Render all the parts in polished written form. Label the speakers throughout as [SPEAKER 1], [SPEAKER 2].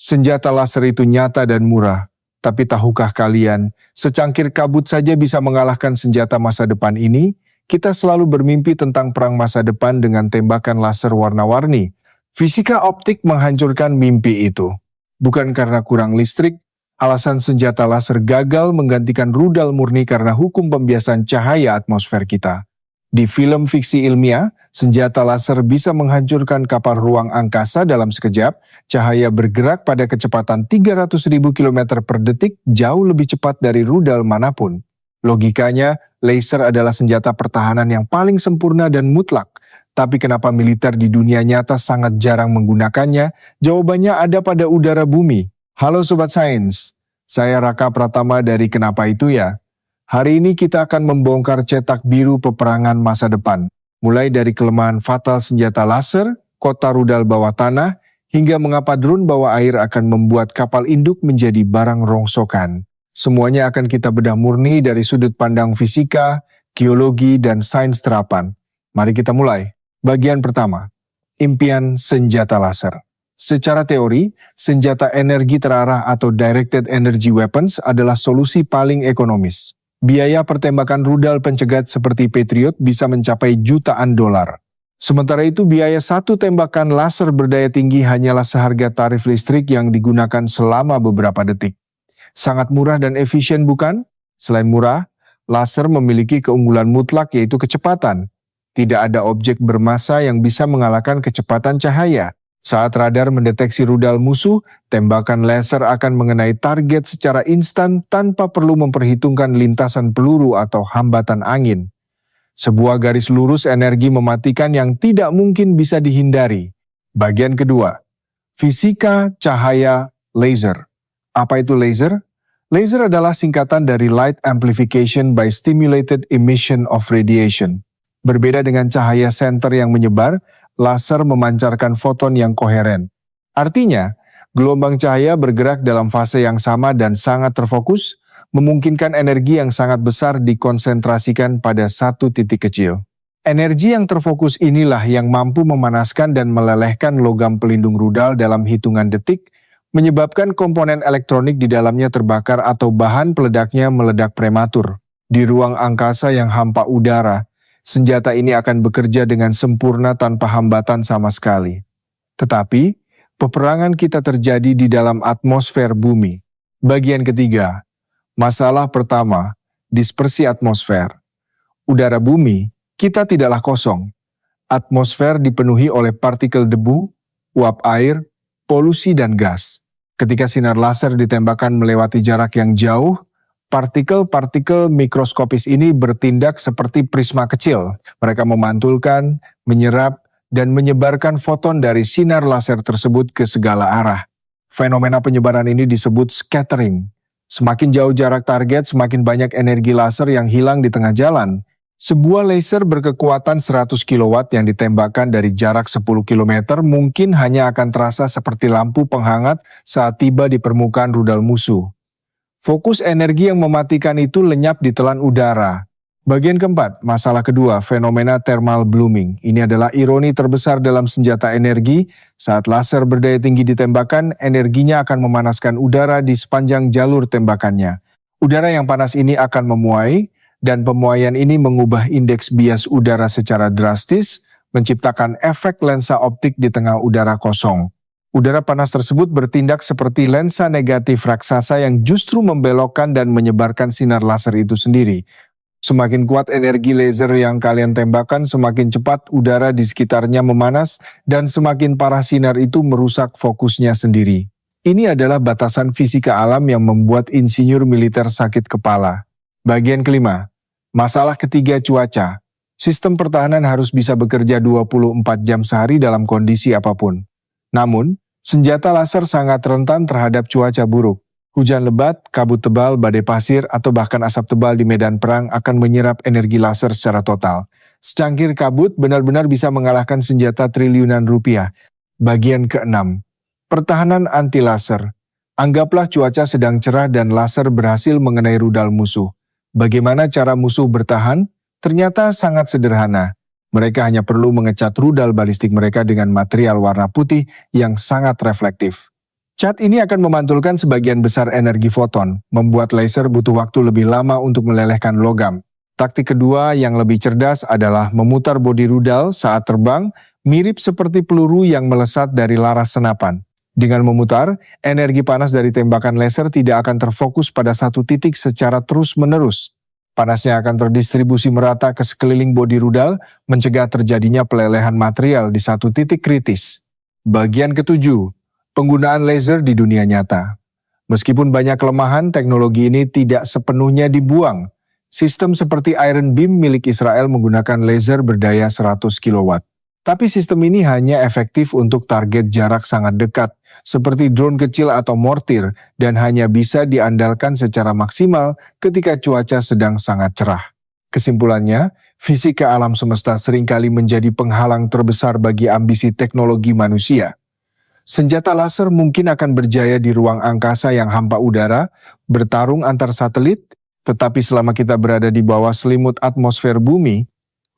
[SPEAKER 1] Senjata laser itu nyata dan murah, tapi tahukah kalian, secangkir kabut saja bisa mengalahkan senjata masa depan ini? Kita selalu bermimpi tentang perang masa depan dengan tembakan laser warna-warni. Fisika optik menghancurkan mimpi itu. Bukan karena kurang listrik, alasan senjata laser gagal menggantikan rudal murni karena hukum pembiasan cahaya atmosfer kita. Di film fiksi ilmiah, senjata laser bisa menghancurkan kapal ruang angkasa dalam sekejap. Cahaya bergerak pada kecepatan 300.000 km per detik, jauh lebih cepat dari rudal manapun. Logikanya, laser adalah senjata pertahanan yang paling sempurna dan mutlak. Tapi kenapa militer di dunia nyata sangat jarang menggunakannya? Jawabannya ada pada udara bumi. Halo Sobat Sains, saya Raka Pratama dari Kenapa Itu Ya. Hari ini kita akan membongkar cetak biru peperangan masa depan. Mulai dari kelemahan fatal senjata laser, kota rudal bawah tanah, hingga mengapa drone bawah air akan membuat kapal induk menjadi barang rongsokan. Semuanya akan kita bedah murni dari sudut pandang fisika, geologi, dan sains terapan. Mari kita mulai. Bagian pertama, impian senjata laser. Secara teori, senjata energi terarah atau directed energy weapons adalah solusi paling ekonomis. Biaya pertembakan rudal pencegat seperti Patriot bisa mencapai jutaan dolar. Sementara itu biaya satu tembakan laser berdaya tinggi hanyalah seharga tarif listrik yang digunakan selama beberapa detik. Sangat murah dan efisien bukan? Selain murah, laser memiliki keunggulan mutlak yaitu kecepatan. Tidak ada objek bermassa yang bisa mengalahkan kecepatan cahaya. Saat radar mendeteksi rudal musuh, tembakan laser akan mengenai target secara instan tanpa perlu memperhitungkan lintasan peluru atau hambatan angin. Sebuah garis lurus energi mematikan yang tidak mungkin bisa dihindari. Bagian kedua, fisika cahaya laser. Apa itu laser? Laser adalah singkatan dari Light Amplification by Stimulated Emission of Radiation. Berbeda dengan cahaya senter yang menyebar, laser memancarkan foton yang koheren. Artinya, gelombang cahaya bergerak dalam fase yang sama dan sangat terfokus, memungkinkan energi yang sangat besar dikonsentrasikan pada satu titik kecil. Energi yang terfokus inilah yang mampu memanaskan dan melelehkan logam pelindung rudal dalam hitungan detik, menyebabkan komponen elektronik di dalamnya terbakar atau bahan peledaknya meledak prematur. Di ruang angkasa yang hampa udara, senjata ini akan bekerja dengan sempurna tanpa hambatan sama sekali. Tetapi, peperangan kita terjadi di dalam atmosfer bumi. Bagian ketiga, masalah pertama, dispersi atmosfer. Udara bumi, kita tidaklah kosong. Atmosfer dipenuhi oleh partikel debu, uap air, polusi dan gas. Ketika sinar laser ditembakkan melewati jarak yang jauh, partikel-partikel mikroskopis ini bertindak seperti prisma kecil. Mereka memantulkan, menyerap, dan menyebarkan foton dari sinar laser tersebut ke segala arah. Fenomena penyebaran ini disebut scattering. Semakin jauh jarak target, semakin banyak energi laser yang hilang di tengah jalan. Sebuah laser berkekuatan 100 kW yang ditembakkan dari jarak 10 km mungkin hanya akan terasa seperti lampu penghangat saat tiba di permukaan rudal musuh. Fokus energi yang mematikan itu lenyap di telan udara. Bagian keempat, masalah kedua, fenomena thermal blooming. Ini adalah ironi terbesar dalam senjata energi. Saat laser berdaya tinggi ditembakkan, energinya akan memanaskan udara di sepanjang jalur tembakannya. Udara yang panas ini akan memuai, dan pemuaian ini mengubah indeks bias udara secara drastis, menciptakan efek lensa optik di tengah udara kosong. Udara panas tersebut bertindak seperti lensa negatif raksasa yang justru membelokkan dan menyebarkan sinar laser itu sendiri. Semakin kuat energi laser yang kalian tembakkan, semakin cepat udara di sekitarnya memanas dan semakin parah sinar itu merusak fokusnya sendiri. Ini adalah batasan fisika alam yang membuat insinyur militer sakit kepala. Bagian kelima, masalah ketiga cuaca. Sistem pertahanan harus bisa bekerja 24 jam sehari dalam kondisi apapun. Namun, senjata laser sangat rentan terhadap cuaca buruk. Hujan lebat, kabut tebal, badai pasir, atau bahkan asap tebal di medan perang akan menyerap energi laser secara total. Secangkir kabut benar-benar bisa mengalahkan senjata triliunan rupiah. Bagian keenam, pertahanan anti laser. Anggaplah cuaca sedang cerah dan laser berhasil mengenai rudal musuh. Bagaimana cara musuh bertahan? Ternyata sangat sederhana. Mereka hanya perlu mengecat rudal balistik mereka dengan material warna putih yang sangat reflektif. Cat ini akan memantulkan sebagian besar energi foton, membuat laser butuh waktu lebih lama untuk melelehkan logam. Taktik kedua yang lebih cerdas adalah memutar bodi rudal saat terbang, mirip seperti peluru yang melesat dari laras senapan. Dengan memutar, energi panas dari tembakan laser tidak akan terfokus pada satu titik secara terus-menerus. Panasnya akan terdistribusi merata ke sekeliling bodi rudal, mencegah terjadinya pelelehan material di satu titik kritis. Bagian ketujuh, penggunaan laser di dunia nyata. Meskipun banyak kelemahan, teknologi ini tidak sepenuhnya dibuang. Sistem seperti Iron Beam milik Israel menggunakan laser berdaya 100 kW. Tapi sistem ini hanya efektif untuk target jarak sangat dekat, seperti drone kecil atau mortir, dan hanya bisa diandalkan secara maksimal ketika cuaca sedang sangat cerah. Kesimpulannya, fisika alam semesta seringkali menjadi penghalang terbesar bagi ambisi teknologi manusia. Senjata laser mungkin akan berjaya di ruang angkasa yang hampa udara, bertarung antar satelit, tetapi selama kita berada di bawah selimut atmosfer bumi,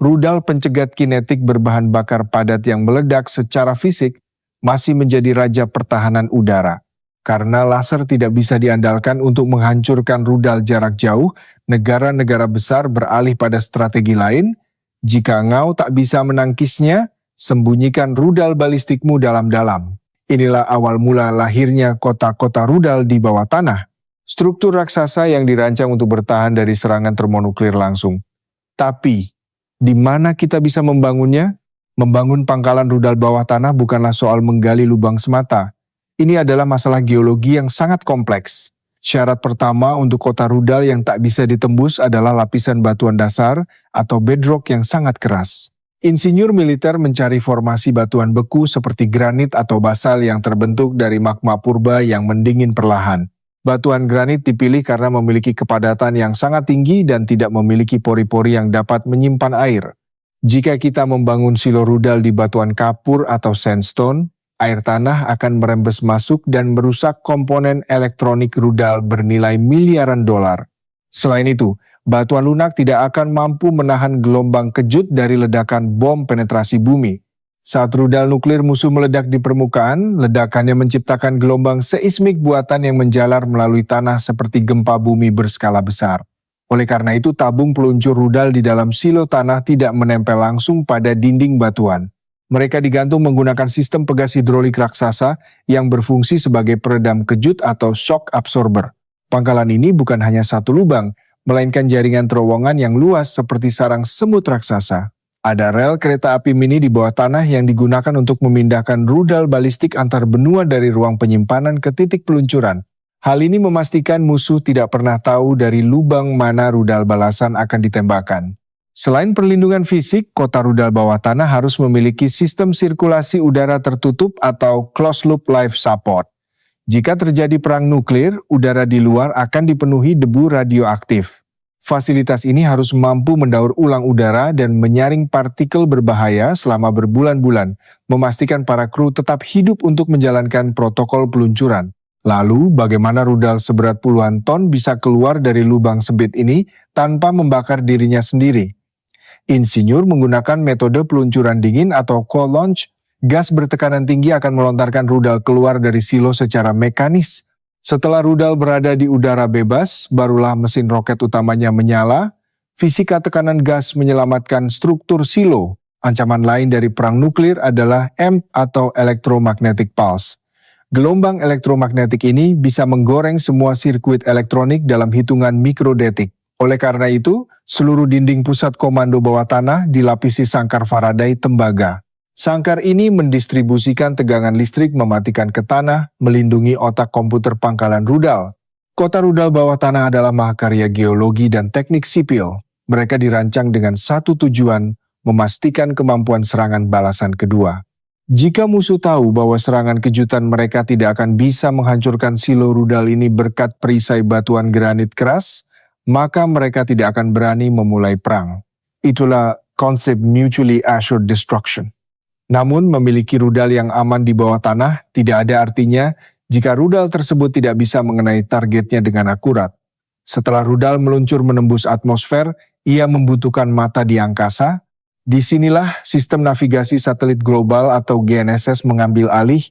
[SPEAKER 1] rudal pencegat kinetik berbahan bakar padat yang meledak secara fisik masih menjadi raja pertahanan udara. Karena laser tidak bisa diandalkan untuk menghancurkan rudal jarak jauh, negara-negara besar beralih pada strategi lain. Jika engkau tak bisa menangkisnya, sembunyikan rudal balistikmu dalam-dalam. Inilah awal mula lahirnya kota-kota rudal di bawah tanah. Struktur raksasa yang dirancang untuk bertahan dari serangan termonuklir langsung. Tapi, di mana kita bisa membangunnya? Membangun pangkalan rudal bawah tanah bukanlah soal menggali lubang semata. Ini adalah masalah geologi yang sangat kompleks. Syarat pertama untuk kota rudal yang tak bisa ditembus adalah lapisan batuan dasar atau bedrock yang sangat keras. Insinyur militer mencari formasi batuan beku seperti granit atau basal yang terbentuk dari magma purba yang mendingin perlahan. Batuan granit dipilih karena memiliki kepadatan yang sangat tinggi dan tidak memiliki pori-pori yang dapat menyimpan air. Jika kita membangun silo rudal di batuan kapur atau sandstone, air tanah akan merembes masuk dan merusak komponen elektronik rudal bernilai miliaran dolar. Selain itu, batuan lunak tidak akan mampu menahan gelombang kejut dari ledakan bom penetrasi bumi. Saat rudal nuklir musuh meledak di permukaan, ledakannya menciptakan gelombang seismik buatan yang menjalar melalui tanah seperti gempa bumi berskala besar. Oleh karena itu, tabung peluncur rudal di dalam silo tanah tidak menempel langsung pada dinding batuan. Mereka digantung menggunakan sistem pegas hidrolik raksasa yang berfungsi sebagai peredam kejut atau shock absorber. Pangkalan ini bukan hanya satu lubang, melainkan jaringan terowongan yang luas seperti sarang semut raksasa. Ada rel kereta api mini di bawah tanah yang digunakan untuk memindahkan rudal balistik antar benua dari ruang penyimpanan ke titik peluncuran. Hal ini memastikan musuh tidak pernah tahu dari lubang mana rudal balasan akan ditembakkan. Selain perlindungan fisik, kota rudal bawah tanah harus memiliki sistem sirkulasi udara tertutup atau closed loop life support. Jika terjadi perang nuklir, udara di luar akan dipenuhi debu radioaktif. Fasilitas ini harus mampu mendaur ulang udara dan menyaring partikel berbahaya selama berbulan-bulan, memastikan para kru tetap hidup untuk menjalankan protokol peluncuran. Lalu, bagaimana rudal seberat puluhan ton bisa keluar dari lubang sempit ini tanpa membakar dirinya sendiri? Insinyur menggunakan metode peluncuran dingin atau cold launch. Gas bertekanan tinggi akan melontarkan rudal keluar dari silo secara mekanis. Setelah rudal berada di udara bebas, barulah mesin roket utamanya menyala. Fisika tekanan gas menyelamatkan struktur silo. Ancaman lain dari perang nuklir adalah EMP atau electromagnetic pulse. Gelombang elektromagnetik ini bisa menggoreng semua sirkuit elektronik dalam hitungan mikrodetik. Oleh karena itu, seluruh dinding pusat komando bawah tanah dilapisi sangkar Faraday tembaga. Sangkar ini mendistribusikan tegangan listrik mematikan ke tanah, melindungi otak komputer pangkalan rudal. Kota rudal bawah tanah adalah mahakarya geologi dan teknik sipil. Mereka dirancang dengan satu tujuan, memastikan kemampuan serangan balasan kedua. Jika musuh tahu bahwa serangan kejutan mereka tidak akan bisa menghancurkan silo rudal ini berkat perisai batuan granit keras, maka mereka tidak akan berani memulai perang. Itulah konsep mutually assured destruction. Namun memiliki rudal yang aman di bawah tanah tidak ada artinya jika rudal tersebut tidak bisa mengenai targetnya dengan akurat. Setelah rudal meluncur menembus atmosfer, ia membutuhkan mata di angkasa. Disinilah sistem navigasi satelit global atau GNSS mengambil alih.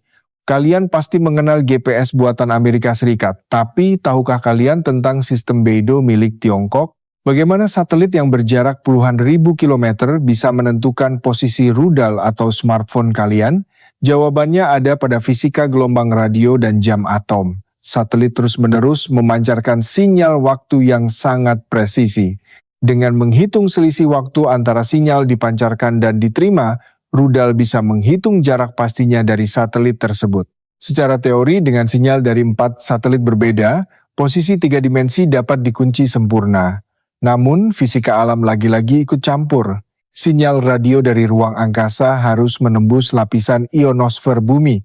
[SPEAKER 1] Kalian pasti mengenal GPS buatan Amerika Serikat, tapi tahukah kalian tentang sistem Beidou milik Tiongkok? Bagaimana satelit yang berjarak puluhan ribu kilometer bisa menentukan posisi rudal atau smartphone kalian? Jawabannya ada pada fisika gelombang radio dan jam atom. Satelit terus-menerus memancarkan sinyal waktu yang sangat presisi. Dengan menghitung selisih waktu antara sinyal dipancarkan dan diterima, rudal bisa menghitung jarak pastinya dari satelit tersebut. Secara teori, dengan sinyal dari 4 satelit berbeda, posisi 3 dimensi dapat dikunci sempurna. Namun, fisika alam lagi-lagi ikut campur. Sinyal radio dari ruang angkasa harus menembus lapisan ionosfer bumi.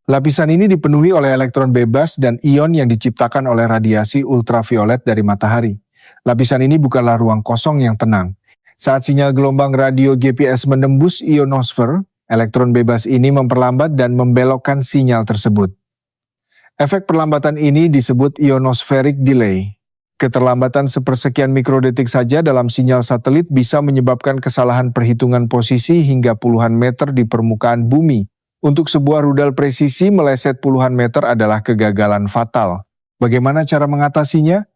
[SPEAKER 1] Lapisan ini dipenuhi oleh elektron bebas dan ion yang diciptakan oleh radiasi ultraviolet dari matahari. Lapisan ini bukanlah ruang kosong yang tenang. Saat sinyal gelombang radio GPS menembus ionosfer, elektron bebas ini memperlambat dan membelokkan sinyal tersebut. Efek perlambatan ini disebut ionospheric delay. Keterlambatan sepersekian mikrodetik saja dalam sinyal satelit bisa menyebabkan kesalahan perhitungan posisi hingga puluhan meter di permukaan bumi. Untuk sebuah rudal presisi meleset puluhan meter adalah kegagalan fatal. Bagaimana cara mengatasinya?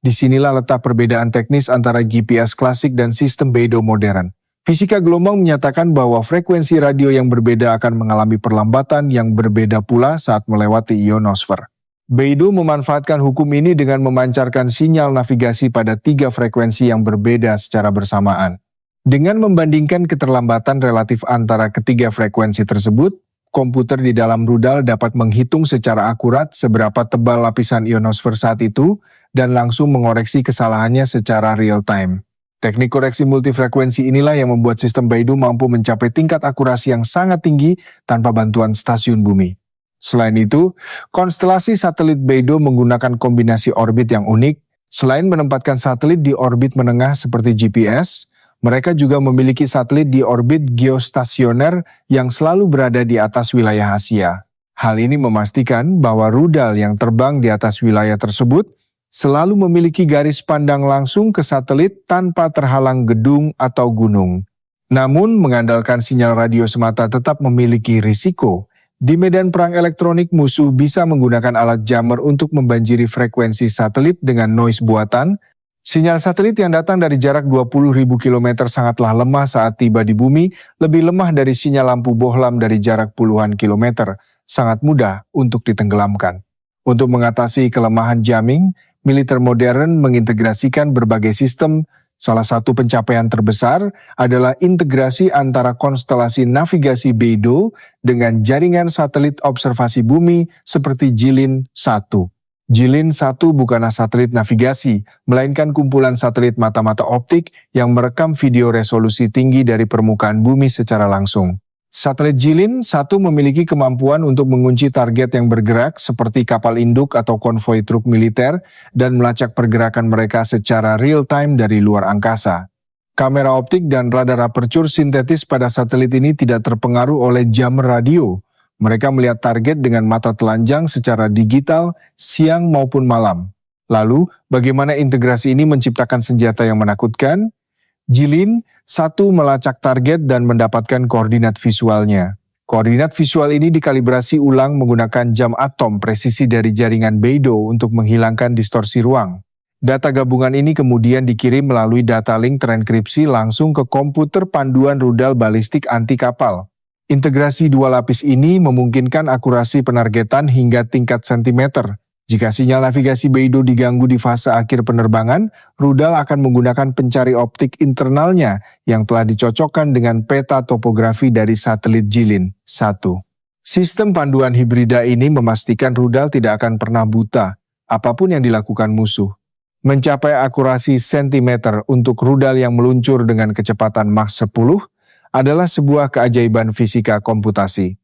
[SPEAKER 1] Disinilah letak perbedaan teknis antara GPS klasik dan sistem Beidou modern. Fisika gelombang menyatakan bahwa frekuensi radio yang berbeda akan mengalami perlambatan yang berbeda pula saat melewati ionosfer. Beidou memanfaatkan hukum ini dengan memancarkan sinyal navigasi pada 3 frekuensi yang berbeda secara bersamaan. Dengan membandingkan keterlambatan relatif antara ketiga frekuensi tersebut, komputer di dalam rudal dapat menghitung secara akurat seberapa tebal lapisan ionosfer saat itu dan langsung mengoreksi kesalahannya secara real time. Teknik koreksi multifrekuensi inilah yang membuat sistem Beidou mampu mencapai tingkat akurasi yang sangat tinggi tanpa bantuan stasiun bumi. Selain itu, konstelasi satelit Beidou menggunakan kombinasi orbit yang unik. Selain menempatkan satelit di orbit menengah seperti GPS, mereka juga memiliki satelit di orbit geostasioner yang selalu berada di atas wilayah Asia. Hal ini memastikan bahwa rudal yang terbang di atas wilayah tersebut selalu memiliki garis pandang langsung ke satelit tanpa terhalang gedung atau gunung. Namun, mengandalkan sinyal radio semata tetap memiliki risiko. Di medan perang elektronik, musuh bisa menggunakan alat jammer untuk membanjiri frekuensi satelit dengan noise buatan. Sinyal satelit yang datang dari jarak 20.000 km sangatlah lemah saat tiba di bumi, lebih lemah dari sinyal lampu bohlam dari jarak puluhan kilometer, sangat mudah untuk ditenggelamkan. Untuk mengatasi kelemahan jamming, militer modern mengintegrasikan berbagai sistem. Salah satu pencapaian terbesar adalah integrasi antara konstelasi navigasi Beidou dengan jaringan satelit observasi bumi seperti Jilin-1. Jilin-1 bukanlah satelit navigasi, melainkan kumpulan satelit mata-mata optik yang merekam video resolusi tinggi dari permukaan bumi secara langsung. Satelit Jilin-1 memiliki kemampuan untuk mengunci target yang bergerak seperti kapal induk atau konvoi truk militer dan melacak pergerakan mereka secara real-time dari luar angkasa. Kamera optik dan radar aperture sintetis pada satelit ini tidak terpengaruh oleh jammer radio. Mereka melihat target dengan mata telanjang secara digital siang maupun malam. Lalu, bagaimana integrasi ini menciptakan senjata yang menakutkan? Jilin-1 melacak target dan mendapatkan koordinat visualnya. Koordinat visual ini dikalibrasi ulang menggunakan jam atom presisi dari jaringan Beidou untuk menghilangkan distorsi ruang. Data gabungan ini kemudian dikirim melalui data link terenkripsi langsung ke komputer panduan rudal balistik anti kapal. Integrasi dua lapis ini memungkinkan akurasi penargetan hingga tingkat sentimeter. Jika sinyal navigasi Beidou diganggu di fase akhir penerbangan, rudal akan menggunakan pencari optik internalnya yang telah dicocokkan dengan peta topografi dari satelit Jilin-1. Sistem panduan hibrida ini memastikan rudal tidak akan pernah buta, apapun yang dilakukan musuh. Mencapai akurasi sentimeter untuk rudal yang meluncur dengan kecepatan Mach 10 adalah sebuah keajaiban fisika komputasi.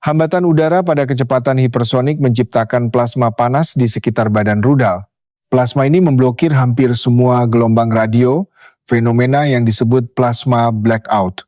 [SPEAKER 1] Hambatan udara pada kecepatan hipersonik menciptakan plasma panas di sekitar badan rudal. Plasma ini memblokir hampir semua gelombang radio, fenomena yang disebut plasma blackout.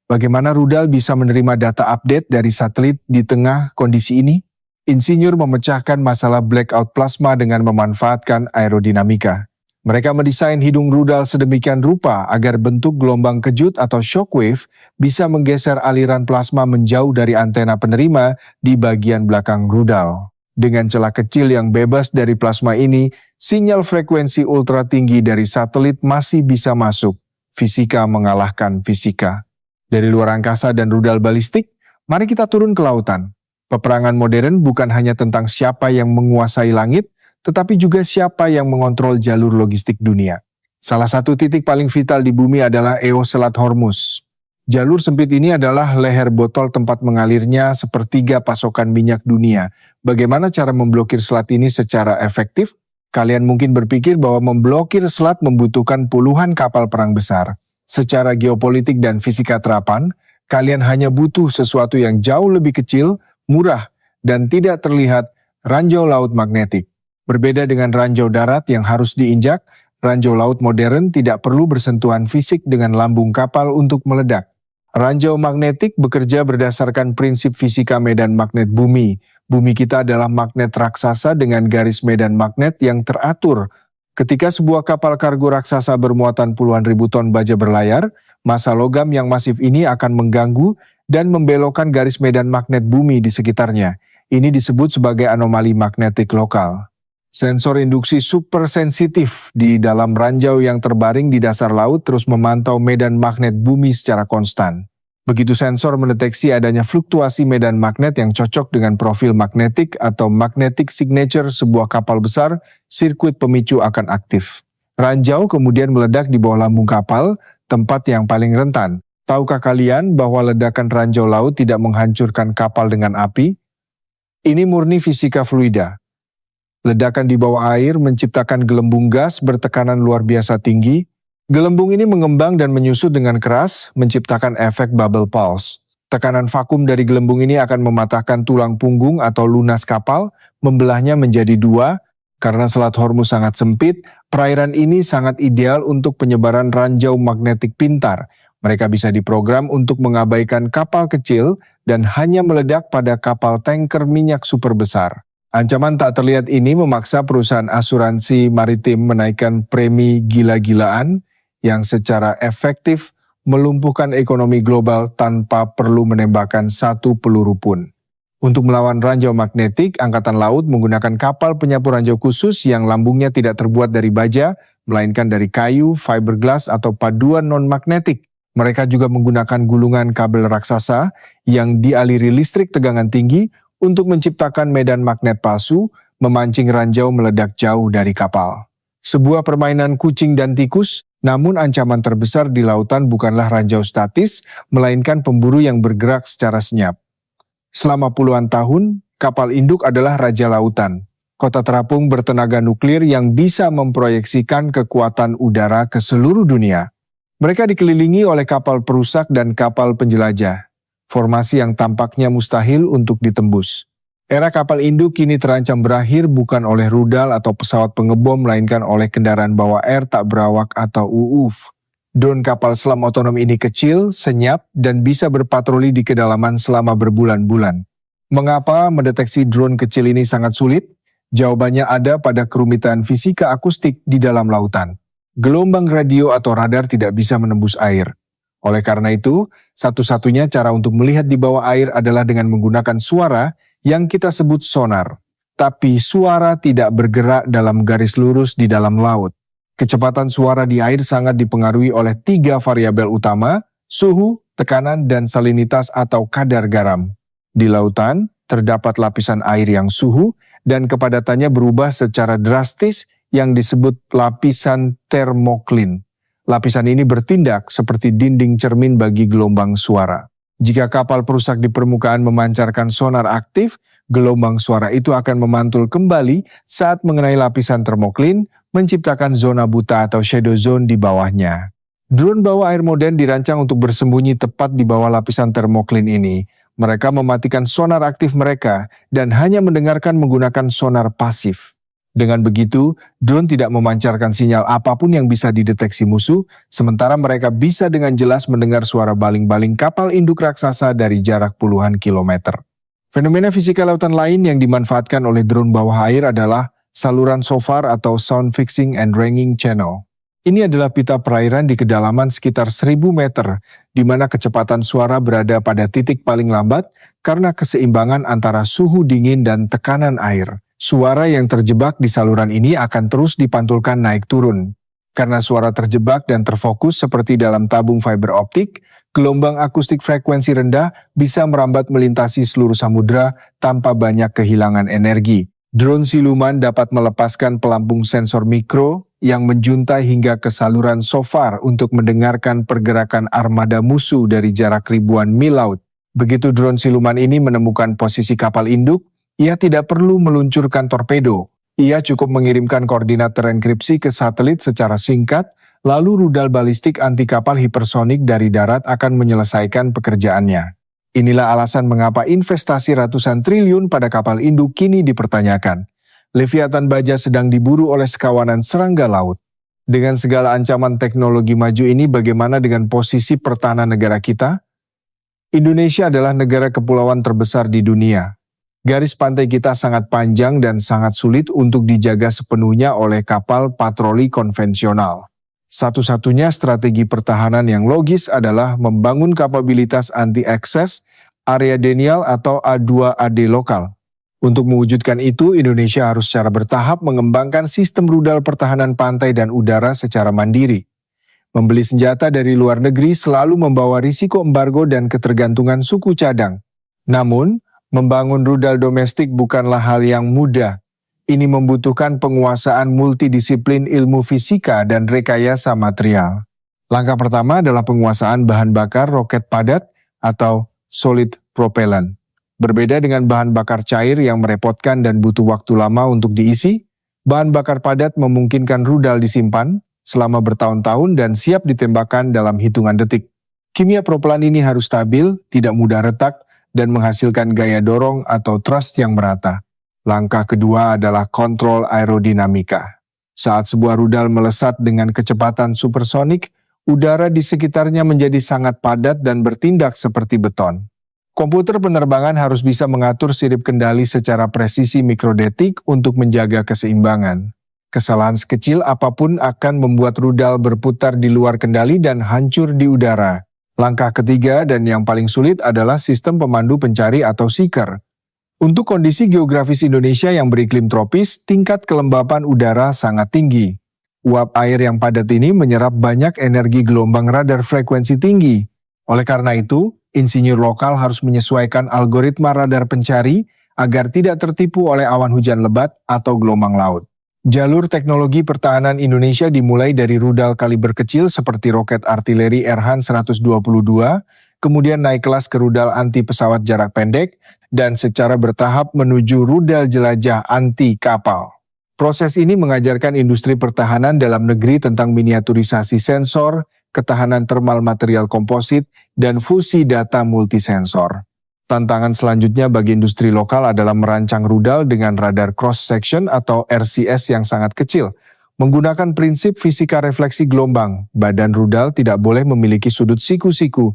[SPEAKER 1] Bagaimana rudal bisa menerima data update dari satelit di tengah kondisi ini? Insinyur memecahkan masalah blackout plasma dengan memanfaatkan aerodinamika. Mereka mendesain hidung rudal sedemikian rupa agar bentuk gelombang kejut atau shockwave bisa menggeser aliran plasma menjauh dari antena penerima di bagian belakang rudal. Dengan celah kecil yang bebas dari plasma ini, sinyal frekuensi ultra tinggi dari satelit masih bisa masuk. Fisika mengalahkan fisika. Dari luar angkasa dan rudal balistik, mari kita turun ke lautan. Peperangan modern bukan hanya tentang siapa yang menguasai langit, tetapi juga siapa yang mengontrol jalur logistik dunia. Salah satu titik paling vital di bumi adalah EO Selat Hormuz. Jalur sempit ini adalah leher botol tempat mengalirnya sepertiga pasokan minyak dunia. Bagaimana cara memblokir selat ini secara efektif? Kalian mungkin berpikir bahwa memblokir selat membutuhkan puluhan kapal perang besar. Secara geopolitik dan fisika terapan, kalian hanya butuh sesuatu yang jauh lebih kecil, murah, dan tidak terlihat, ranjau laut magnetik. Berbeda dengan ranjau darat yang harus diinjak, ranjau laut modern tidak perlu bersentuhan fisik dengan lambung kapal untuk meledak. Ranjau magnetik bekerja berdasarkan prinsip fisika medan magnet bumi. Bumi kita adalah magnet raksasa dengan garis medan magnet yang teratur. Ketika sebuah kapal kargo raksasa bermuatan puluhan ribu ton baja berlayar, massa logam yang masif ini akan mengganggu dan membelokkan garis medan magnet bumi di sekitarnya. Ini disebut sebagai anomali magnetik lokal. Sensor induksi supersensitif di dalam ranjau yang terbaring di dasar laut terus memantau medan magnet bumi secara konstan. Begitu sensor mendeteksi adanya fluktuasi medan magnet yang cocok dengan profil magnetik atau magnetic signature sebuah kapal besar, sirkuit pemicu akan aktif. Ranjau kemudian meledak di bawah lambung kapal, tempat yang paling rentan. Tahukah kalian bahwa ledakan ranjau laut tidak menghancurkan kapal dengan api? Ini murni fisika fluida. Ledakan di bawah air menciptakan gelembung gas bertekanan luar biasa tinggi. Gelembung ini mengembang dan menyusut dengan keras, menciptakan efek bubble pulse. Tekanan vakum dari gelembung ini akan mematahkan tulang punggung atau lunas kapal, membelahnya menjadi dua. Karena Selat Hormuz sangat sempit, perairan ini sangat ideal untuk penyebaran ranjau magnetik pintar. Mereka bisa diprogram untuk mengabaikan kapal kecil dan hanya meledak pada kapal tanker minyak super besar. Ancaman tak terlihat ini memaksa perusahaan asuransi maritim menaikkan premi gila-gilaan yang secara efektif melumpuhkan ekonomi global tanpa perlu menembakkan satu peluru pun. Untuk melawan ranjau magnetik, Angkatan Laut menggunakan kapal penyapu ranjau khusus yang lambungnya tidak terbuat dari baja, melainkan dari kayu, fiberglass, atau paduan non-magnetik. Mereka juga menggunakan gulungan kabel raksasa yang dialiri listrik tegangan tinggi untuk menciptakan medan magnet palsu, memancing ranjau meledak jauh dari kapal. Sebuah permainan kucing dan tikus, namun ancaman terbesar di lautan bukanlah ranjau statis, melainkan pemburu yang bergerak secara senyap. Selama puluhan tahun, kapal induk adalah raja lautan. Kota terapung bertenaga nuklir yang bisa memproyeksikan kekuatan udara ke seluruh dunia. Mereka dikelilingi oleh kapal perusak dan kapal penjelajah. Formasi yang tampaknya mustahil untuk ditembus. Era kapal induk kini terancam berakhir bukan oleh rudal atau pesawat pengebom, melainkan oleh kendaraan bawah air tak berawak atau UUV. Drone kapal selam otonom ini kecil, senyap, dan bisa berpatroli di kedalaman selama berbulan-bulan. Mengapa mendeteksi drone kecil ini sangat sulit? Jawabannya ada pada kerumitan fisika akustik di dalam lautan. Gelombang radio atau radar tidak bisa menembus air. Oleh karena itu, satu-satunya cara untuk melihat di bawah air adalah dengan menggunakan suara yang kita sebut sonar. Tapi suara tidak bergerak dalam garis lurus di dalam laut. Kecepatan suara di air sangat dipengaruhi oleh 3 variabel utama, suhu, tekanan, dan salinitas atau kadar garam. Di lautan, terdapat lapisan air yang suhu dan kepadatannya berubah secara drastis yang disebut lapisan termoklin. Lapisan ini bertindak seperti dinding cermin bagi gelombang suara. Jika kapal perusak di permukaan memancarkan sonar aktif, gelombang suara itu akan memantul kembali saat mengenai lapisan termoklin, menciptakan zona buta atau shadow zone di bawahnya. Drone bawah air modern dirancang untuk bersembunyi tepat di bawah lapisan termoklin ini. Mereka mematikan sonar aktif mereka dan hanya mendengarkan menggunakan sonar pasif. Dengan begitu, drone tidak memancarkan sinyal apapun yang bisa dideteksi musuh, sementara mereka bisa dengan jelas mendengar suara baling-baling kapal induk raksasa dari jarak puluhan kilometer. Fenomena fisika lautan lain yang dimanfaatkan oleh drone bawah air adalah saluran SOFAR atau Sound Fixing and Ranging Channel. Ini adalah pita perairan di kedalaman sekitar 1000 meter, di mana kecepatan suara berada pada titik paling lambat karena keseimbangan antara suhu dingin dan tekanan air. Suara yang terjebak di saluran ini akan terus dipantulkan naik turun. Karena suara terjebak dan terfokus seperti dalam tabung fiber optik, gelombang akustik frekuensi rendah bisa merambat melintasi seluruh samudra tanpa banyak kehilangan energi. Drone siluman dapat melepaskan pelampung sensor mikro yang menjuntai hingga ke saluran SOFAR untuk mendengarkan pergerakan armada musuh dari jarak ribuan mil laut. Begitu drone siluman ini menemukan posisi kapal induk, ia tidak perlu meluncurkan torpedo. Ia cukup mengirimkan koordinat terenkripsi ke satelit secara singkat, lalu rudal balistik anti kapal hipersonik dari darat akan menyelesaikan pekerjaannya. Inilah alasan mengapa investasi ratusan triliun pada kapal induk kini dipertanyakan. Leviathan Baja sedang diburu oleh sekawanan serangga laut. Dengan segala ancaman teknologi maju ini, bagaimana dengan posisi pertahanan negara kita? Indonesia adalah negara kepulauan terbesar di dunia. Garis pantai kita sangat panjang dan sangat sulit untuk dijaga sepenuhnya oleh kapal patroli konvensional. Satu-satunya strategi pertahanan yang logis adalah membangun kapabilitas anti-akses area denial atau A2AD lokal. Untuk mewujudkan itu, Indonesia harus secara bertahap mengembangkan sistem rudal pertahanan pantai dan udara secara mandiri. Membeli senjata dari luar negeri selalu membawa risiko embargo dan ketergantungan suku cadang. Namun, membangun rudal domestik bukanlah hal yang mudah. Ini membutuhkan penguasaan multidisiplin ilmu fisika dan rekayasa material. Langkah pertama adalah penguasaan bahan bakar roket padat atau solid propellant. Berbeda dengan bahan bakar cair yang merepotkan dan butuh waktu lama untuk diisi, bahan bakar padat memungkinkan rudal disimpan selama bertahun-tahun dan siap ditembakkan dalam hitungan detik. Kimia propellan ini harus stabil, tidak mudah retak, dan menghasilkan gaya dorong atau thrust yang merata. Langkah kedua adalah kontrol aerodinamika. Saat sebuah rudal melesat dengan kecepatan supersonik, udara di sekitarnya menjadi sangat padat dan bertindak seperti beton. Komputer penerbangan harus bisa mengatur sirip kendali secara presisi mikrodetik untuk menjaga keseimbangan. Kesalahan sekecil apapun akan membuat rudal berputar di luar kendali dan hancur di udara. Langkah ketiga dan yang paling sulit adalah sistem pemandu pencari atau seeker. Untuk kondisi geografis Indonesia yang beriklim tropis, tingkat kelembapan udara sangat tinggi. Uap air yang padat ini menyerap banyak energi gelombang radar frekuensi tinggi. Oleh karena itu, insinyur lokal harus menyesuaikan algoritma radar pencari agar tidak tertipu oleh awan hujan lebat atau gelombang laut. Jalur teknologi pertahanan Indonesia dimulai dari rudal kaliber kecil seperti roket artileri Erhan 122, kemudian naik kelas ke rudal anti pesawat jarak pendek, dan secara bertahap menuju rudal jelajah anti kapal. Proses ini mengajarkan industri pertahanan dalam negeri tentang miniaturisasi sensor, ketahanan termal material komposit, dan fusi data multisensor. Tantangan selanjutnya bagi industri lokal adalah merancang rudal dengan radar cross-section atau RCS yang sangat kecil. Menggunakan prinsip fisika refleksi gelombang, badan rudal tidak boleh memiliki sudut siku-siku.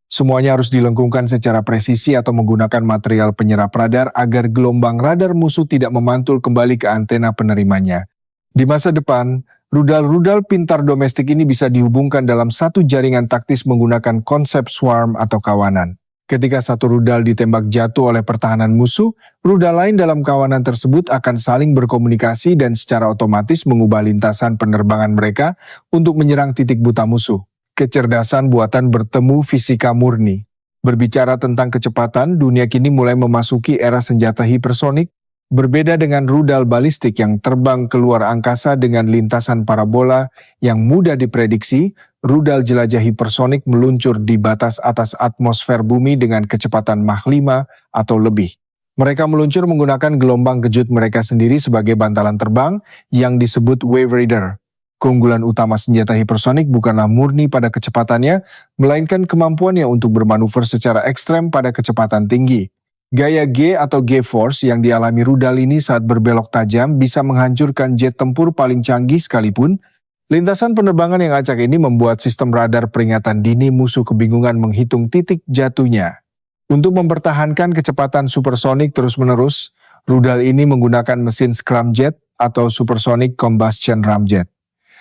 [SPEAKER 1] Semuanya harus dilengkungkan secara presisi atau menggunakan material penyerap radar agar gelombang radar musuh tidak memantul kembali ke antena penerimanya. Di masa depan, rudal-rudal pintar domestik ini bisa dihubungkan dalam satu jaringan taktis menggunakan konsep swarm atau kawanan. Ketika satu rudal ditembak jatuh oleh pertahanan musuh, rudal lain dalam kawanan tersebut akan saling berkomunikasi dan secara otomatis mengubah lintasan penerbangan mereka untuk menyerang titik buta musuh. Kecerdasan buatan bertemu fisika murni. Berbicara tentang kecepatan, dunia kini mulai memasuki era senjata hipersonik. Berbeda dengan rudal balistik yang terbang keluar angkasa dengan lintasan parabola yang mudah diprediksi, rudal jelajah hipersonik meluncur di batas atas atmosfer bumi dengan kecepatan Mach 5 atau lebih. Mereka meluncur menggunakan gelombang kejut mereka sendiri sebagai bantalan terbang yang disebut wave rider. Keunggulan utama senjata hipersonik bukanlah murni pada kecepatannya, melainkan kemampuannya untuk bermanuver secara ekstrem pada kecepatan tinggi. Gaya G atau G-force yang dialami rudal ini saat berbelok tajam bisa menghancurkan jet tempur paling canggih sekalipun. Lintasan penerbangan yang acak ini membuat sistem radar peringatan dini musuh kebingungan menghitung titik jatuhnya. Untuk mempertahankan kecepatan supersonik terus-menerus, rudal ini menggunakan mesin scramjet atau Supersonic Combustion Ramjet.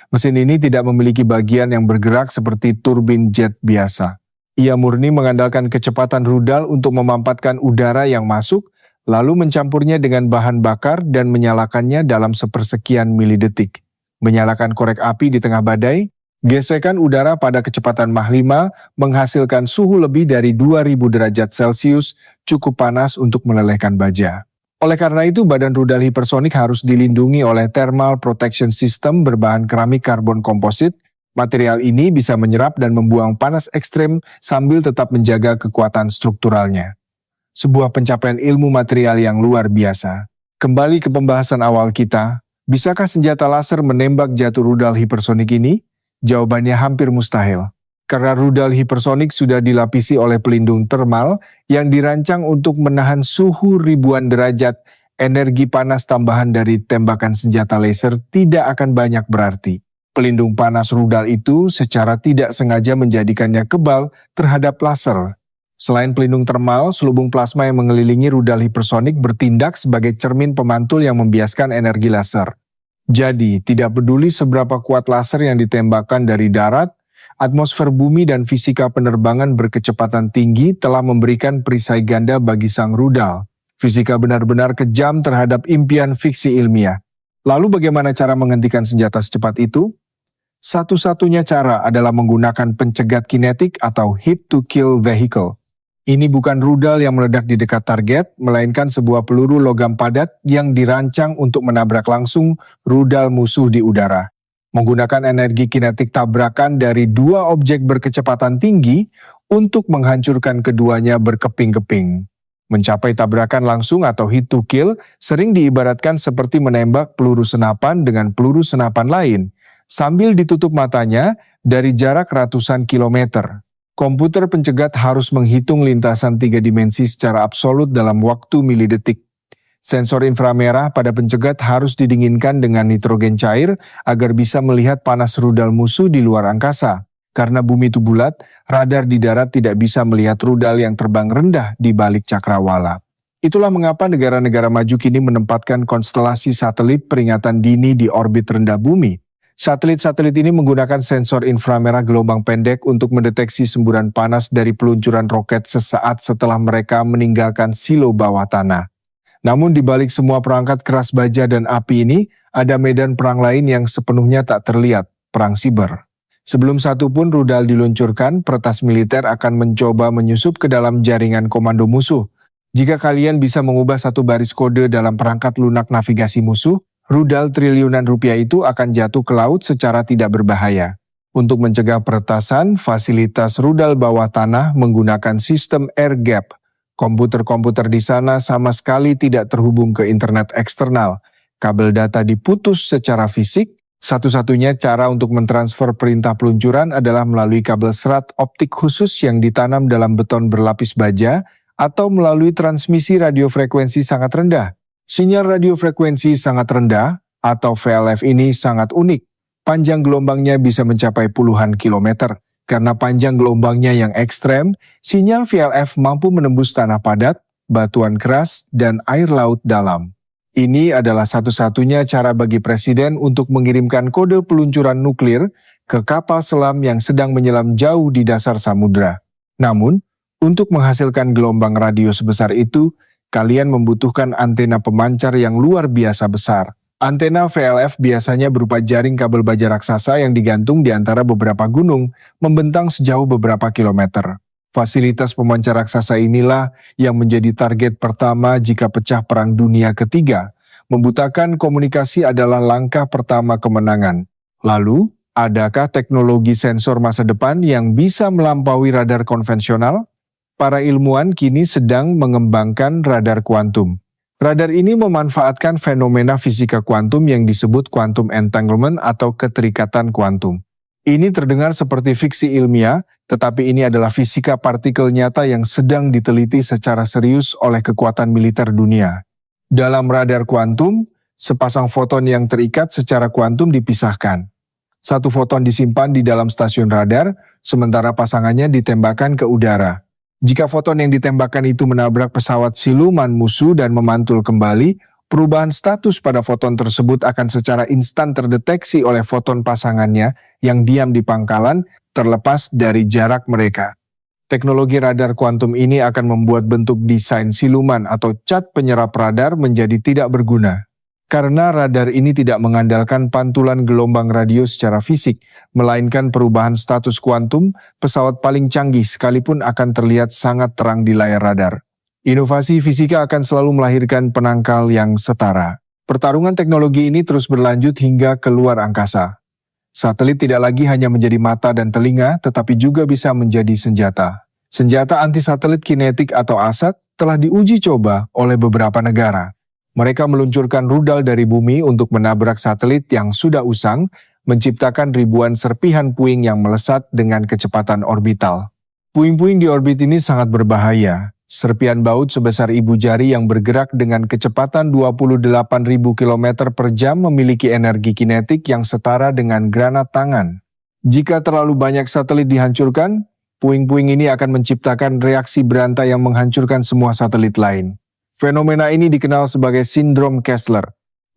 [SPEAKER 1] Mesin ini tidak memiliki bagian yang bergerak seperti turbin jet biasa. Ia murni mengandalkan kecepatan rudal untuk memampatkan udara yang masuk, lalu mencampurnya dengan bahan bakar dan menyalakannya dalam sepersekian milidetik. Menyalakan korek api di tengah badai, gesekan udara pada kecepatan Mach 5 menghasilkan suhu lebih dari 2000 derajat Celcius, cukup panas untuk melelehkan baja. Oleh karena itu, badan rudal hipersonik harus dilindungi oleh thermal protection system berbahan keramik karbon komposit. Material ini bisa menyerap dan membuang panas ekstrem sambil tetap menjaga kekuatan strukturalnya. Sebuah pencapaian ilmu material yang luar biasa. Kembali ke pembahasan awal kita, bisakah senjata laser menembak jatuh rudal hipersonik ini? Jawabannya hampir mustahil. Karena rudal hipersonik sudah dilapisi oleh pelindung termal yang dirancang untuk menahan suhu ribuan derajat, energi panas tambahan dari tembakan senjata laser tidak akan banyak berarti. Pelindung panas rudal itu secara tidak sengaja menjadikannya kebal terhadap laser. Selain pelindung termal, selubung plasma yang mengelilingi rudal hipersonik bertindak sebagai cermin pemantul yang membiaskan energi laser. Jadi, tidak peduli seberapa kuat laser yang ditembakkan dari darat, atmosfer bumi dan fisika penerbangan berkecepatan tinggi telah memberikan perisai ganda bagi sang rudal. Fisika benar-benar kejam terhadap impian fiksi ilmiah. Lalu bagaimana cara menghentikan senjata secepat itu? Satu-satunya cara adalah menggunakan pencegat kinetik atau hit-to-kill vehicle. Ini bukan rudal yang meledak di dekat target, melainkan sebuah peluru logam padat yang dirancang untuk menabrak langsung rudal musuh di udara. Menggunakan energi kinetik tabrakan dari dua objek berkecepatan tinggi untuk menghancurkan keduanya berkeping-keping. Mencapai tabrakan langsung atau hit-to-kill sering diibaratkan seperti menembak peluru senapan dengan peluru senapan lain, sambil ditutup matanya dari jarak ratusan kilometer. Komputer pencegat harus menghitung lintasan 3 dimensi secara absolut dalam waktu milidetik. Sensor inframerah pada pencegat harus didinginkan dengan nitrogen cair agar bisa melihat panas rudal musuh di luar angkasa. Karena bumi itu bulat, radar di darat tidak bisa melihat rudal yang terbang rendah di balik cakrawala. Itulah mengapa negara-negara maju kini menempatkan konstelasi satelit peringatan dini di orbit rendah bumi. Satelit-satelit ini menggunakan sensor inframerah gelombang pendek untuk mendeteksi semburan panas dari peluncuran roket sesaat setelah mereka meninggalkan silo bawah tanah. Namun di balik semua perangkat keras baja dan api ini, ada medan perang lain yang sepenuhnya tak terlihat, perang siber. Sebelum satu pun rudal diluncurkan, peretas militer akan mencoba menyusup ke dalam jaringan komando musuh. Jika kalian bisa mengubah satu baris kode dalam perangkat lunak navigasi musuh, rudal triliunan rupiah itu akan jatuh ke laut secara tidak berbahaya. Untuk mencegah peretasan, fasilitas rudal bawah tanah menggunakan sistem air gap. Komputer-komputer di sana sama sekali tidak terhubung ke internet eksternal. Kabel data diputus secara fisik. Satu-satunya cara untuk mentransfer perintah peluncuran adalah melalui kabel serat optik khusus yang ditanam dalam beton berlapis baja atau melalui transmisi radiofrekuensi sangat rendah. Sinyal radiofrekuensi sangat rendah atau VLF ini sangat unik. Panjang gelombangnya bisa mencapai puluhan kilometer. Karena panjang gelombangnya yang ekstrem, sinyal VLF mampu menembus tanah padat, batuan keras, dan air laut dalam. Ini adalah satu-satunya cara bagi presiden untuk mengirimkan kode peluncuran nuklir ke kapal selam yang sedang menyelam jauh di dasar samudra. Namun, untuk menghasilkan gelombang radio sebesar itu, kalian membutuhkan antena pemancar yang luar biasa besar. Antena VLF biasanya berupa jaring kabel baja raksasa yang digantung di antara beberapa gunung, membentang sejauh beberapa kilometer. Fasilitas pemancar raksasa inilah yang menjadi target pertama jika pecah Perang Dunia Ketiga. Membutakan komunikasi adalah langkah pertama kemenangan. Lalu, adakah teknologi sensor masa depan yang bisa melampaui radar konvensional? Para ilmuwan kini sedang mengembangkan radar kuantum. Radar ini memanfaatkan fenomena fisika kuantum yang disebut quantum entanglement atau keterikatan kuantum. Ini terdengar seperti fiksi ilmiah, tetapi ini adalah fisika partikel nyata yang sedang diteliti secara serius oleh kekuatan militer dunia. Dalam radar kuantum, sepasang foton yang terikat secara kuantum dipisahkan. Satu foton disimpan di dalam stasiun radar, sementara pasangannya ditembakkan ke udara. Jika foton yang ditembakkan itu menabrak pesawat siluman musuh dan memantul kembali, Perubahan status pada foton tersebut akan secara instan terdeteksi oleh foton pasangannya yang diam di pangkalan terlepas dari jarak mereka. Teknologi radar kuantum ini akan membuat bentuk desain siluman atau cat penyerap radar menjadi tidak berguna. Karena radar ini tidak mengandalkan pantulan gelombang radio secara fisik, melainkan perubahan status kuantum, pesawat paling canggih sekalipun akan terlihat sangat terang di layar radar. Inovasi fisika akan selalu melahirkan penangkal yang setara. Pertarungan teknologi ini terus berlanjut hingga keluar angkasa. Satelit tidak lagi hanya menjadi mata dan telinga, tetapi juga bisa menjadi senjata. Senjata anti-satelit kinetik atau ASAT telah diuji coba oleh beberapa negara. Mereka meluncurkan rudal dari bumi untuk menabrak satelit yang sudah usang, menciptakan ribuan serpihan puing yang melesat dengan kecepatan orbital. Puing-puing di orbit ini sangat berbahaya. Serpihan baut sebesar ibu jari yang bergerak dengan kecepatan 28.000 km per jam memiliki energi kinetik yang setara dengan granat tangan. Jika terlalu banyak satelit dihancurkan, puing-puing ini akan menciptakan reaksi berantai yang menghancurkan semua satelit lain. Fenomena ini dikenal sebagai sindrom Kessler.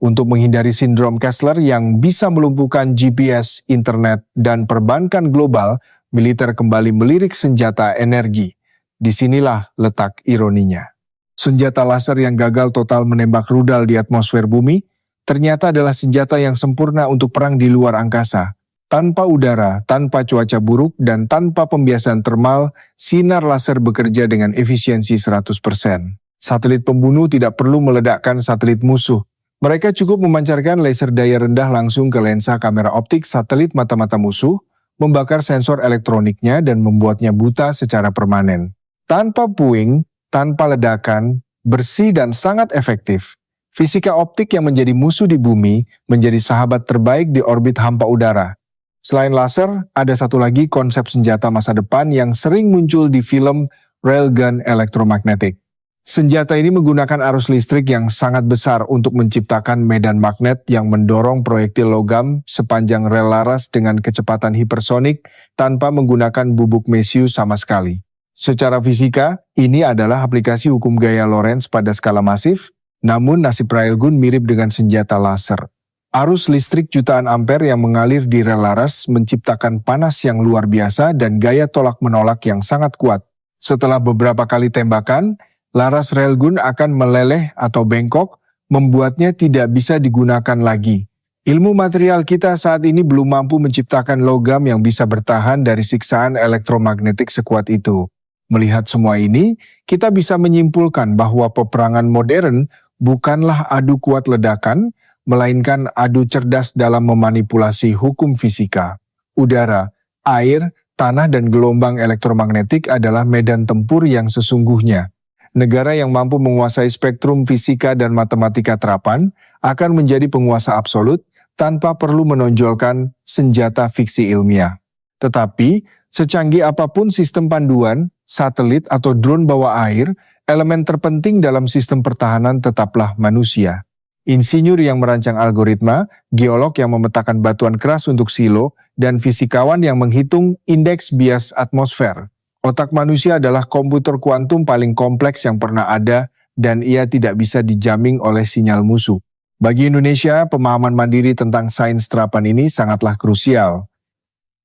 [SPEAKER 1] Untuk menghindari sindrom Kessler yang bisa melumpuhkan GPS, internet, dan perbankan global, militer kembali melirik senjata energi. Disinilah letak ironinya. Senjata laser yang gagal total menembak rudal di atmosfer bumi, ternyata adalah senjata yang sempurna untuk perang di luar angkasa. Tanpa udara, tanpa cuaca buruk, dan tanpa pembiasan termal, sinar laser bekerja dengan efisiensi 100%. Satelit pembunuh tidak perlu meledakkan satelit musuh. Mereka cukup memancarkan laser daya rendah langsung ke lensa kamera optik satelit mata-mata musuh, membakar sensor elektroniknya dan membuatnya buta secara permanen. Tanpa puing, tanpa ledakan, bersih dan sangat efektif. Fisika optik yang menjadi musuh di bumi menjadi sahabat terbaik di orbit hampa udara. Selain laser, ada satu lagi konsep senjata masa depan yang sering muncul di film railgun elektromagnetik. Senjata ini menggunakan arus listrik yang sangat besar untuk menciptakan medan magnet yang mendorong proyektil logam sepanjang rel laras dengan kecepatan hipersonik tanpa menggunakan bubuk mesiu sama sekali. Secara fisika, ini adalah aplikasi hukum gaya Lorentz pada skala masif, namun nasib railgun mirip dengan senjata laser. Arus listrik jutaan ampere yang mengalir di rel laras menciptakan panas yang luar biasa dan gaya tolak-menolak yang sangat kuat. Setelah beberapa kali tembakan, laras railgun akan meleleh atau bengkok, membuatnya tidak bisa digunakan lagi. Ilmu material kita saat ini belum mampu menciptakan logam yang bisa bertahan dari siksaan elektromagnetik sekuat itu. Melihat semua ini, kita bisa menyimpulkan bahwa peperangan modern bukanlah adu kuat ledakan, melainkan adu cerdas dalam memanipulasi hukum fisika. Udara, air, tanah dan gelombang elektromagnetik adalah medan tempur yang sesungguhnya. Negara yang mampu menguasai spektrum fisika dan matematika terapan akan menjadi penguasa absolut tanpa perlu menonjolkan senjata fiksi ilmiah. Tetapi, secanggih apapun sistem panduan, satelit atau drone bawah air, elemen terpenting dalam sistem pertahanan tetaplah manusia. Insinyur yang merancang algoritma, geolog yang memetakan batuan keras untuk silo, dan fisikawan yang menghitung indeks bias atmosfer. Otak manusia adalah komputer kuantum paling kompleks yang pernah ada dan ia tidak bisa dijamin oleh sinyal musuh. Bagi Indonesia, pemahaman mandiri tentang sains terapan ini sangatlah krusial.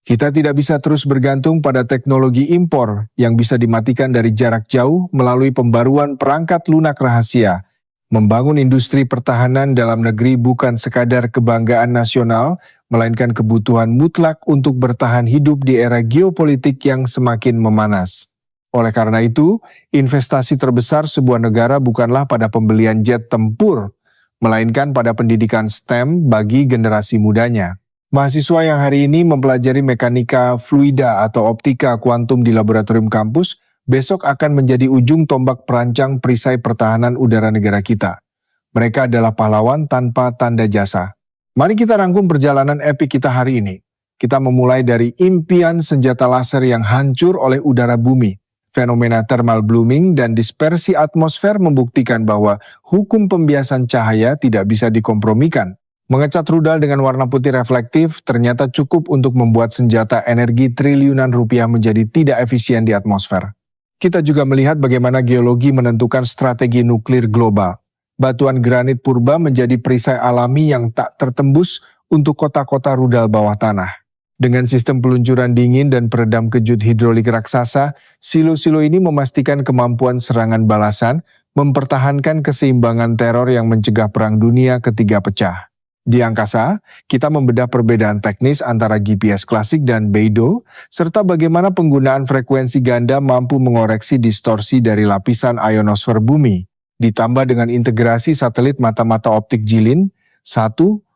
[SPEAKER 1] Kita tidak bisa terus bergantung pada teknologi impor yang bisa dimatikan dari jarak jauh melalui pembaruan perangkat lunak rahasia. Membangun industri pertahanan dalam negeri bukan sekadar kebanggaan nasional, melainkan kebutuhan mutlak untuk bertahan hidup di era geopolitik yang semakin memanas. Oleh karena itu, investasi terbesar sebuah negara bukanlah pada pembelian jet tempur, melainkan pada pendidikan STEM bagi generasi mudanya. Mahasiswa yang hari ini mempelajari mekanika fluida atau optika kuantum di laboratorium kampus, besok akan menjadi ujung tombak perancang perisai pertahanan udara negara kita. Mereka adalah pahlawan tanpa tanda jasa. Mari kita rangkum perjalanan epik kita hari ini. Kita memulai dari impian senjata laser yang hancur oleh udara bumi. Fenomena thermal blooming dan dispersi atmosfer membuktikan bahwa hukum pembiasan cahaya tidak bisa dikompromikan. Mengecat rudal dengan warna putih reflektif ternyata cukup untuk membuat senjata energi triliunan rupiah menjadi tidak efisien di atmosfer. Kita juga melihat bagaimana geologi menentukan strategi nuklir global. Batuan granit purba menjadi perisai alami yang tak tertembus untuk kota-kota rudal bawah tanah. Dengan sistem peluncuran dingin dan peredam kejut hidrolik raksasa, silo-silo ini memastikan kemampuan serangan balasan, mempertahankan keseimbangan teror yang mencegah Perang Dunia Ketiga pecah. Di angkasa, kita membedah perbedaan teknis antara GPS klasik dan Beidou, serta bagaimana penggunaan frekuensi ganda mampu mengoreksi distorsi dari lapisan ionosfer bumi. Ditambah dengan integrasi satelit mata-mata optik Jilin,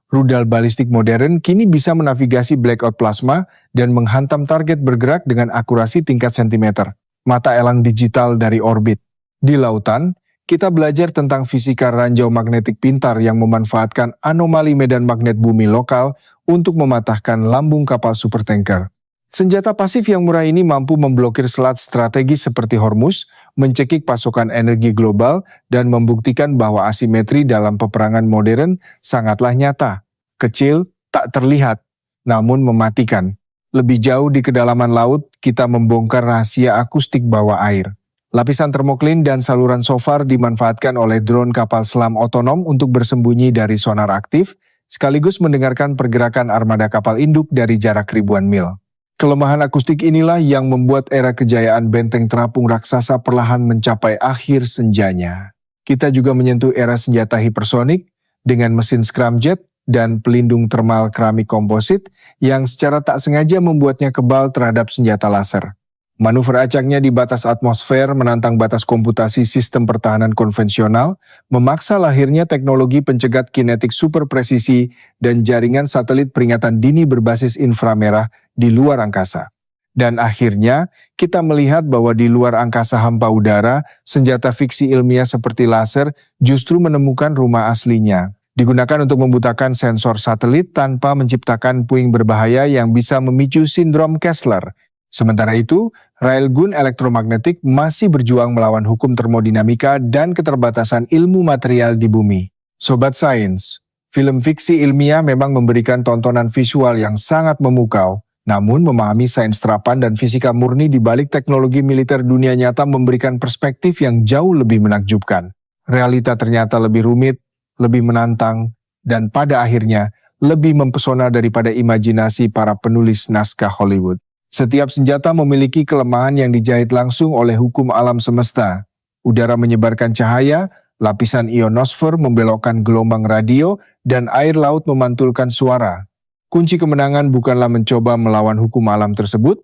[SPEAKER 1] rudal balistik modern kini bisa menavigasi blackout plasma dan menghantam target bergerak dengan akurasi tingkat sentimeter. Mata elang digital dari orbit. Di lautan, kita belajar tentang fisika ranjau magnetik pintar yang memanfaatkan anomali medan magnet bumi lokal untuk mematahkan lambung kapal supertanker. Senjata pasif yang murah ini mampu memblokir selat strategis seperti Hormuz, mencekik pasokan energi global, dan membuktikan bahwa asimetri dalam peperangan modern sangatlah nyata. Kecil, tak terlihat, namun mematikan. Lebih jauh di kedalaman laut, kita membongkar rahasia akustik bawah air. Lapisan termoklin dan saluran SOFAR dimanfaatkan oleh drone kapal selam otonom untuk bersembunyi dari sonar aktif, sekaligus mendengarkan pergerakan armada kapal induk dari jarak ribuan mil. Kelemahan akustik inilah yang membuat era kejayaan benteng terapung raksasa perlahan mencapai akhir senjanya. Kita juga menyentuh era senjata hipersonik dengan mesin scramjet dan pelindung termal keramik komposit yang secara tak sengaja membuatnya kebal terhadap senjata laser. Manuver acaknya di batas atmosfer menantang batas komputasi sistem pertahanan konvensional, memaksa lahirnya teknologi pencegat kinetik super presisi dan jaringan satelit peringatan dini berbasis inframerah di luar angkasa. Dan akhirnya, kita melihat bahwa di luar angkasa hampa udara, senjata fiksi ilmiah seperti laser justru menemukan rumah aslinya. Digunakan untuk membutakan sensor satelit tanpa menciptakan puing berbahaya yang bisa memicu sindrom Kessler. Sementara itu, railgun elektromagnetik masih berjuang melawan hukum termodinamika dan keterbatasan ilmu material di bumi. Sobat Sains, film fiksi ilmiah memang memberikan tontonan visual yang sangat memukau, namun memahami sains terapan dan fisika murni di balik teknologi militer dunia nyata memberikan perspektif yang jauh lebih menakjubkan. Realita ternyata lebih rumit, lebih menantang, dan pada akhirnya lebih mempesona daripada imajinasi para penulis naskah Hollywood. Setiap senjata memiliki kelemahan yang dijahit langsung oleh hukum alam semesta. Udara menyebarkan cahaya, lapisan ionosfer membelokkan gelombang radio, dan air laut memantulkan suara. Kunci kemenangan bukanlah mencoba melawan hukum alam tersebut,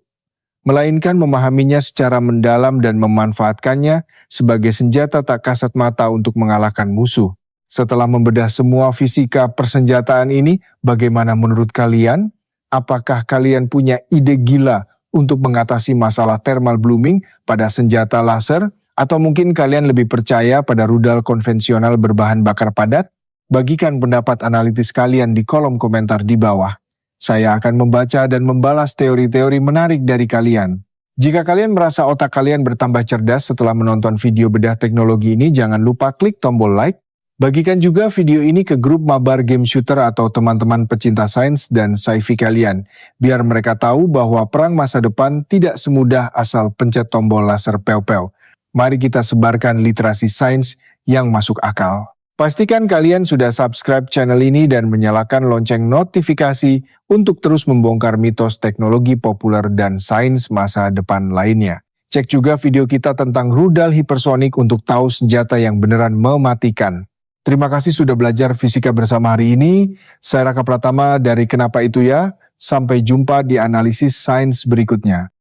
[SPEAKER 1] melainkan memahaminya secara mendalam dan memanfaatkannya sebagai senjata tak kasat mata untuk mengalahkan musuh. Setelah membedah semua fisika persenjataan ini, bagaimana menurut kalian? Apakah kalian punya ide gila untuk mengatasi masalah thermal blooming pada senjata laser? Atau mungkin kalian lebih percaya pada rudal konvensional berbahan bakar padat? Bagikan pendapat analitis kalian di kolom komentar di bawah. Saya akan membaca dan membalas teori-teori menarik dari kalian. Jika kalian merasa otak kalian bertambah cerdas setelah menonton video bedah teknologi ini, jangan lupa klik tombol like. Bagikan juga video ini ke grup mabar game shooter atau teman-teman pecinta sains dan sci-fi kalian, biar mereka tahu bahwa perang masa depan tidak semudah asal pencet tombol laser pew-pew. Mari kita sebarkan literasi sains yang masuk akal. Pastikan kalian sudah subscribe channel ini dan menyalakan lonceng notifikasi untuk terus membongkar mitos teknologi populer dan sains masa depan lainnya. Cek juga video kita tentang rudal hipersonik untuk tahu senjata yang beneran mematikan. Terima kasih sudah belajar fisika bersama hari ini. Saya Raka Pratama dari Kenapa Itu Ya. Sampai jumpa di analisis sains berikutnya.